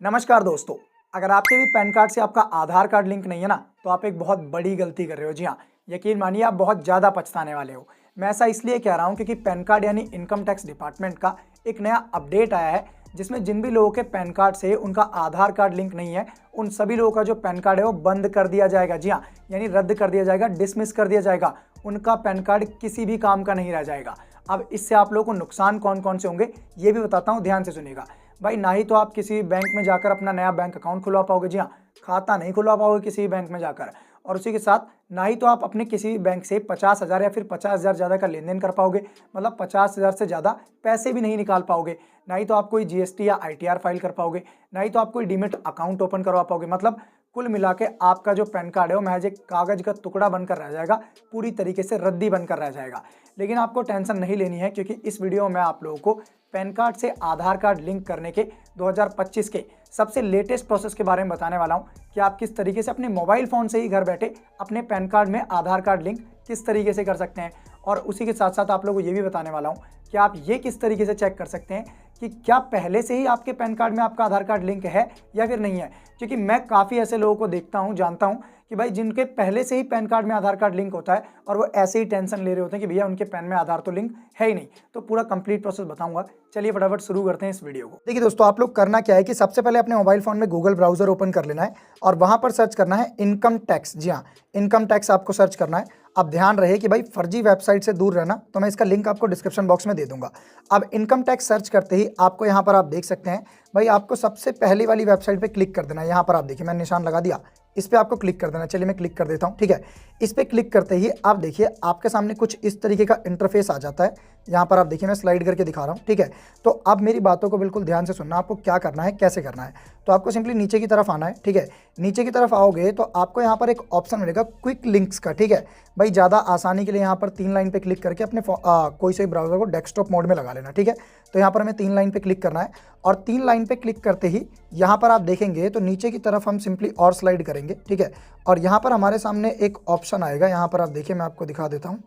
नमस्कार दोस्तों, अगर आपके भी पैन कार्ड से आपका आधार कार्ड लिंक नहीं है ना, तो आप एक बहुत बड़ी गलती कर रहे हो। जी हाँ, यकीन मानिए आप बहुत ज़्यादा पछताने वाले हो। मैं ऐसा इसलिए कह रहा हूँ क्योंकि पैन कार्ड यानी इनकम टैक्स डिपार्टमेंट का एक नया अपडेट आया है, जिसमें जिन भी लोगों के पैन कार्ड से उनका आधार कार्ड लिंक नहीं है, उन सभी लोगों का जो पैन कार्ड है वो बंद कर दिया जाएगा। जी हाँ, यानी रद्द कर दिया जाएगा, डिसमिस कर दिया जाएगा। उनका पैन कार्ड किसी भी काम का नहीं रह जाएगा। अब इससे आप लोगों को नुकसान कौन कौन से होंगे ये भी बताता हूँ, ध्यान से सुनिएगा। भाई, ना ही तो आप किसी बैंक में जाकर अपना नया बैंक अकाउंट खुलवा पाओगे। जी हाँ, खाता नहीं खुलवा पाओगे किसी भी बैंक में जाकर। और उसी के साथ ना ही तो आप अपने किसी भी बैंक से 50,000 या फिर 50,000 ज़्यादा का लेन देन कर पाओगे, मतलब 50,000 से ज़्यादा पैसे भी नहीं निकाल पाओगे। ना ही तो आप कोई जीएसटी या आईटीआर फाइल कर पाओगे, ना ही तो आप कोई डीमैट अकाउंट ओपन करवा पाओगे। मतलब कुल मिला के आपका जो पैन कार्ड है वो महज एक कागज का टुकड़ा बनकर रह जाएगा, पूरी तरीके से रद्दी बनकर रह जाएगा। लेकिन आपको टेंशन नहीं लेनी है, क्योंकि इस वीडियो में आप लोगों को पैन कार्ड से आधार कार्ड लिंक करने के 2025 के सबसे लेटेस्ट प्रोसेस के बारे में बताने वाला हूं कि आप किस तरीके से अपने मोबाइल फ़ोन से ही घर बैठे अपने पैन कार्ड में आधार कार्ड लिंक किस तरीके से कर सकते हैं। और उसी के साथ साथ आप लोगों को ये भी बताने वाला हूं कि आप ये किस तरीके से चेक कर सकते हैं कि क्या पहले से ही आपके पैन कार्ड में आपका आधार कार्ड लिंक है या फिर नहीं है। क्योंकि मैं काफ़ी ऐसे लोगों को देखता हूं, जानता हूं कि भाई जिनके पहले से ही पैन कार्ड में आधार कार्ड लिंक होता है और वो ऐसे ही टेंशन ले रहे होते हैं कि भैया उनके पैन में आधार तो लिंक है ही नहीं। तो पूरा कंप्लीट प्रोसेस बताऊंगा। चलिए फटाफट शुरू करते हैं इस वीडियो को। देखिए दोस्तों, आप लोग करना क्या है कि सबसे पहले अपने मोबाइल फोन में गूगल ब्राउजर ओपन कर लेना है और वहां पर सर्च करना है इनकम टैक्स। जी हाँ, इनकम टैक्स आपको सर्च करना है। अब ध्यान रहे कि भाई फर्जी वेबसाइट से दूर रहना, तो मैं इसका लिंक आपको डिस्क्रिप्शन बॉक्स में दे दूंगा। अब इनकम टैक्स सर्च करते ही आपको यहाँ पर आप देख सकते हैं, भाई आपको सबसे पहली वाली वेबसाइट पे क्लिक कर देना है। यहाँ पर आप देखिए, मैंने निशान लगा दिया, इस पर आपको क्लिक कर देना। चलिए मैं क्लिक कर देता हूँ, ठीक है। इस पर क्लिक करते ही आप देखिए आपके सामने कुछ इस तरीके का इंटरफेस आ जाता है। यहाँ पर आप देखिए, मैं स्लाइड करके दिखा रहा हूँ, ठीक है। तो अब मेरी बातों को बिल्कुल ध्यान से सुनना, आपको क्या करना है, कैसे करना है। तो आपको सिंपली नीचे की तरफ आना है, ठीक है। नीचे की तरफ आओगे तो आपको यहाँ पर एक ऑप्शन मिलेगा क्विक लिंक्स का, ठीक है। भाई ज़्यादा आसानी के लिए यहाँ पर 3 लाइन पे क्लिक करके अपने कोई से ब्राउज़र को डेस्कटॉप मोड में लगा लेना, ठीक है। तो यहाँ पर हमें 3 लाइन पे क्लिक करना है और 3 लाइन पे क्लिक करते ही यहाँ पर आप देखेंगे तो नीचे की तरफ हम सिंपली और स्लाइड करेंगे, ठीक है। और यहाँ पर हमारे सामने एक ऑप्शन आएगा, यहाँ पर आप देखिए, मैं आपको दिखा देता हूँ।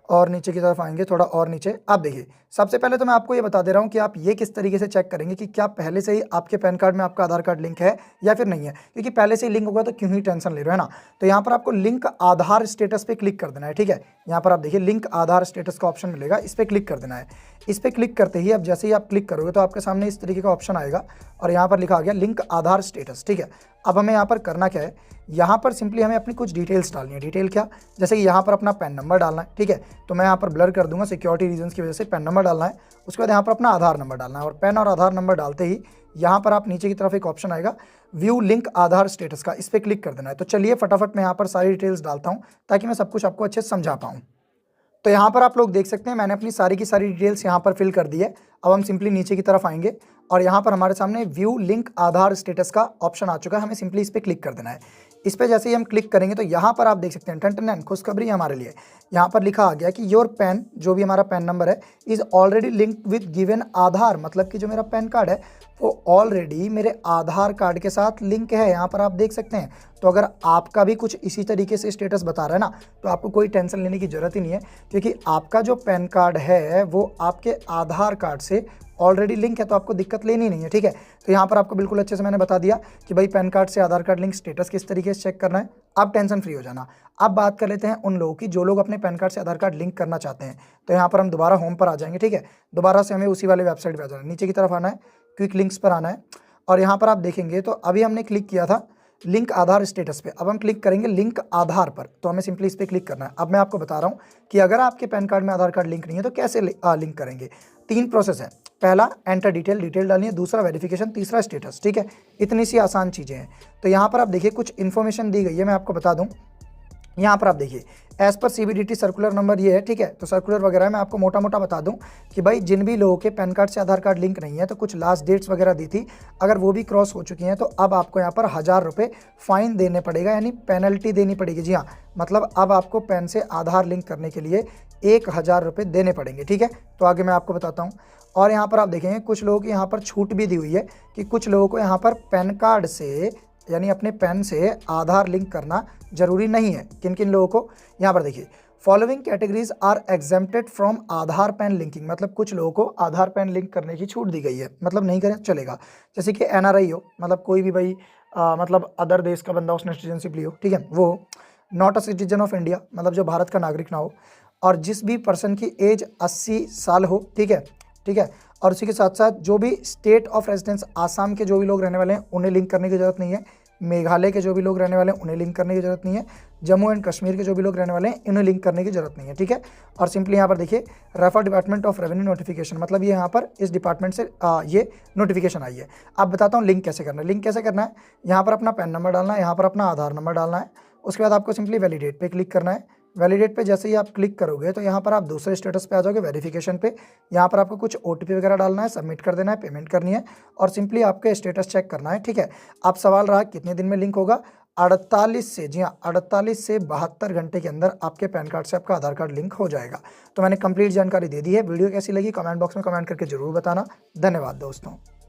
और नीचे की तरफ आएंगे, थोड़ा और नीचे आप देखिए। सबसे पहले तो मैं आपको ये बता दे रहा हूँ कि आप ये किस तरीके से चेक करेंगे कि क्या पहले से ही आपके पैन कार्ड में आपका आधार कार्ड लिंक है या फिर नहीं है। क्योंकि पहले से ही लिंक होगा तो क्यों ही टेंशन ले रहे हो, है ना। तो यहाँ पर आपको लिंक आधार स्टेटस पे क्लिक कर देना है, ठीक है। यहाँ पर आप देखिए लिंक आधार स्टेटस का ऑप्शन मिलेगा, इस पर क्लिक कर देना है। इस पर क्लिक करते ही अब जैसे ही आप क्लिक करोगे तो आपके सामने इस तरीके का ऑप्शन आएगा और यहाँ पर लिखा आ गया लिंक आधार स्टेटस, ठीक है। अब हमें यहाँ पर करना क्या है, यहाँ पर सिंपली हमें अपनी कुछ डिटेल्स डालनी है। डिटेल क्या, जैसे कि यहाँ पर अपना पैन नंबर डालना है, ठीक है। तो मैं यहाँ पर ब्लर कर दूंगा, सिक्योरिटी रीजंस की वजह से पैन नंबर डालना है। उसके बाद यहाँ पर अपना आधार नंबर डालना है और पैन और आधार नंबर डालते ही यहाँ पर आप नीचे की तरफ एक ऑप्शन आएगा व्यू लिंक आधार स्टेटस का, इस पर क्लिक कर देना है। तो चलिए फटाफट मैं यहाँ पर सारी डिटेल्स डालता हूँ ताकि मैं सब कुछ आपको अच्छे से समझा पाऊँ। तो यहाँ पर आप लोग देख सकते हैं मैंने अपनी सारी की सारी डिटेल्स यहाँ पर फिल कर दी है। अब हम सिंपली नीचे की तरफ आएंगे और यहाँ पर हमारे सामने व्यू लिंक आधार स्टेटस का ऑप्शन आ चुका है। हमें सिंपली इस पर क्लिक कर देना है। इस पर जैसे ही हम क्लिक करेंगे तो यहाँ पर आप देख सकते हैं टन खुशखबरी हमारे लिए। यहाँ पर लिखा आ गया कि योर पैन, जो भी हमारा पैन नंबर है, is already linked with given Aadhaar. मतलब कि जो मेरा पैन कार्ड है वो ऑलरेडी मेरे आधार कार्ड के साथ लिंक है, यहाँ पर आप देख सकते हैं। तो अगर आपका भी कुछ इसी तरीके से स्टेटस बता रहा है ना, तो आपको कोई टेंशन लेने की ज़रूरत ही नहीं है, क्योंकि आपका जो पैन कार्ड है वो आपके आधार कार्ड से ऑलरेडी लिंक है, तो आपको दिक्कत लेनी नहीं है, ठीक है। तो यहाँ पर आपको बिल्कुल अच्छे से मैंने बता दिया कि भाई पैन कार्ड से आधार कार्ड लिंक स्टेटस किस तरीके से चेक करना है। आप टेंशन फ्री हो जाना। अब बात कर लेते हैं उन लोगों की जो लोग अपने पैन कार्ड से आधार कार्ड लिंक करना चाहते हैं। तो यहाँ पर हम दोबारा होम पर आ जाएंगे, ठीक है। दोबारा से हमें उसी वाले वेबसाइट पर आ जाना है, नीचे की तरफ आना है, क्विक लिंक्स पर आना है और यहाँ पर आप देखेंगे तो अभी हमने क्लिक किया था लिंक आधार स्टेटस पे। अब हम क्लिक करेंगे लिंक आधार पर, तो हमें सिंपली इस पर क्लिक करना है। अब मैं आपको बता रहा हूँ कि अगर आपके पैन कार्ड में आधार कार्ड लिंक नहीं है तो कैसे लिंक करेंगे। 3 प्रोसेस है। पहला एंटर डिटेल डालनी है, दूसरा वेरिफिकेशन, तीसरा स्टेटस, ठीक है। इतनी सी आसान चीज़ें हैं। तो यहाँ पर आप देखिए कुछ इन्फॉर्मेशन दी गई है, मैं आपको बता दूँ। यहाँ पर आप देखिए as per CBDT circular number ये है, ठीक है। तो सर्कुलर वगैरह मैं आपको मोटा मोटा बता दूं कि भाई जिन भी लोगों के पैन कार्ड से आधार कार्ड लिंक नहीं है तो कुछ लास्ट डेट्स वगैरह दी थी, अगर वो भी क्रॉस हो चुकी हैं तो अब आपको यहाँ पर 1000 रुपये फ़ाइन देने पड़ेगा, यानी पेनल्टी देनी पड़ेगी। जी हाँ, मतलब अब आपको पैन से आधार लिंक करने के लिए 1000 रुपये देने पड़ेंगे, ठीक है। तो आगे मैं आपको बताता हूँ। और यहाँ पर आप देखेंगे कुछ लोगों की यहाँ पर छूट भी दी हुई है कि कुछ लोगों को यहाँ पर पैन कार्ड से यानी अपने पैन से आधार लिंक करना जरूरी नहीं है। किन किन लोगों को, यहाँ पर देखिए following categories are exempted from Aadhaar PAN linking, मतलब कुछ लोगों को आधार पैन लिंक करने की छूट दी गई है, मतलब नहीं करें चलेगा। जैसे कि एनआरआई हो, मतलब कोई भी भाई मतलब अदर देश का बंदा, उसने सिटीजनशिप ली हो, ठीक है, वो not a citizen of India, मतलब जो भारत का नागरिक ना हो, और जिस भी पर्सन की एज 80 साल हो, ठीक है, ठीक है, और उसी के साथ साथ जो भी स्टेट ऑफ रेजिडेंस आसाम के जो भी लोग रहने वाले हैं उन्हें लिंक करने की जरूरत नहीं है, मेघालय के जो भी लोग रहने वाले हैं उन्हें लिंक करने की जरूरत नहीं है, जम्मू एंड कश्मीर के जो भी लोग रहने वाले हैं इन्हें लिंक करने की जरूरत नहीं है, ठीक है। और सिंपली यहाँ पर देखिए refer department of revenue notification, मतलब ये यहाँ पर इस डिपार्टमेंट से ये नोटिफिकेशन आई है। अब बताता हूँ लिंक कैसे करना है। लिंक कैसे करना है, यहाँ पर अपना पैन नंबर डालना है, यहाँ पर अपना आधार नंबर डालना है, उसके बाद आपको सिंपली वैलिडेट पे क्लिक करना है। वैलिडेट पे जैसे ही आप क्लिक करोगे तो यहाँ पर आप दूसरे स्टेटस पे आ जाओगे, वेरिफिकेशन पे। यहाँ पर आपको कुछ OTP वगैरह डालना है, सबमिट कर देना है, पेमेंट करनी है और सिंपली आपके स्टेटस चेक करना है, ठीक है। अब सवाल रहा कितने दिन में लिंक होगा, 48 से, जी हाँ 48 से 72 घंटे के अंदर आपके पैन कार्ड से आपका आधार कार्ड लिंक हो जाएगा। तो मैंने कंप्लीट जानकारी दे दी है। वीडियो कैसी लगी कमेंट बॉक्स में कमेंट करके जरूर बताना। धन्यवाद दोस्तों।